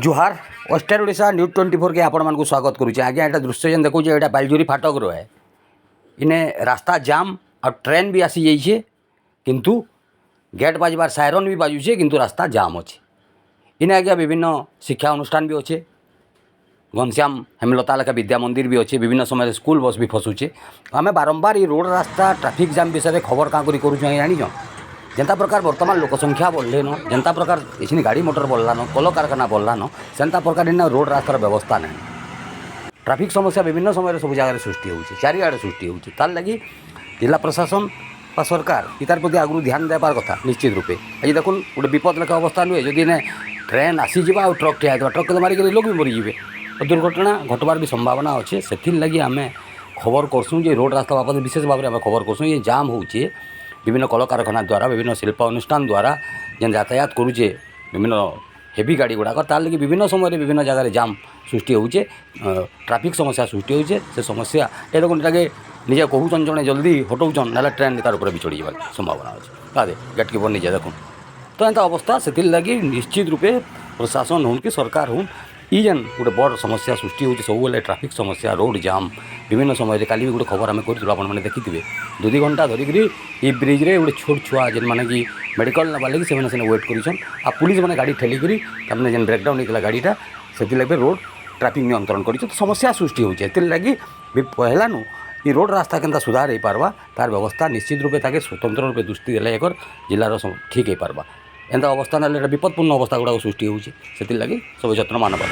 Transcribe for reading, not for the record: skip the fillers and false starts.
जुहार western Odisha news 24 के आपण स्वागत करुचे। आज्ञा यहाँ दृश्य जेन देखुचे यहाँ बालजोरी फाटक रहे इने रास्ता जाम और ट्रेन भी आसी जाइए किंतु गेट बाजबार सायरन भी बाजुचे किंतु रास्ता जाम अच्छे। इने आज्ञा विभिन्न शिक्षा अनुष्ठान भी अच्छे, घनश्याम हेमलता लेखा विद्या मंदिर भी अच्छे, विभिन्न समय स्कूल बस भी फसुचे। आम बारंबार ये रोड रास्ता ट्राफिक जाम विषय खबर क्या करूँ जानी जेंता प्रकार बर्तमान लोक संख्या बढ़लेन, जेंता प्रकार इसी गाड़ी मोटर बढ़लान, कल कारखाना बढ़लान, सेंता प्रकार इन रोड रास्तार व्यवस्था ना। ट्राफिक समस्या विभिन्न समय सब जगह सृष्टि होची, चारिआडे सृष्टि होची। तार लगी जिला प्रशासन वा सरकार इतार प्रति आगु ध्यान देवार कथा निश्चित रूपे। आज देखुन गोटे विपद लेखा अवस्था नुहे जदि ने ट्रेन आसीजा और ट्रक ठिया ट्रक तो मारिक लोक भी मरीजे, दुर्घटना घटवार भी संभावना अच्छे। से लगी आम खबर करसूँ जे रोड रास्ता बाबद विशेष भाव में आम खबर करसूँ ये जाम होचे विभिन्न कल कारखाना द्वारा, विभिन्न शिल्प अनुष्ठान द्वारा जेन यातायात करुचे विभिन्न हेवी गाड़ी गुड़ाक तार लगी विभिन्न समय विभिन्न जगह जाम सृष्टि होचे, ट्राफिक समस्या सृष्टि होचे। से समस्या ये देखो इटाके निजे कहून जड़े जल्दी हटौन ना ट्रेन तार ऊपर भी चढ़ी जावार संभावना अच्छे। अरे गेट कीपर निजे देखुन तो एंता अवस्था। से लगी निश्चित रूपे प्रशासन हूँ कि सरकार हूँ ई जेन गोटे बड़ समस्या सृष्टि होती सब ट्राफिक समस्या रोड जाम विभिन्न समय काली भी गोटे खबर आम करूँ आपने देखिथे 2 घंटा धरिक ये ब्रिज्रे गोटे छोट छुआ जेन मैंने कि मेडिकल नवा लगी से वेट कर पुलिस मैंने गाड़ी ठेलिक जेन ब्रेकडाउन होता गाड़ीटा से लगे रोड ट्राफिक नियंत्रण कर समस्या सृष्टि होती है। लगी पहलानु ये रोड रास्ता के सुधार हो पार्बा तार व्यवस्था निश्चित रूपे ताके स्वतंत्र रूपे दृष्टि देले एक जिलार ठीक हो पार्बा। एंता अवस्था ना विपदपूर्ण अवस्था गुड़ाक सृष्टि होती से लगी सब यत्न मानव।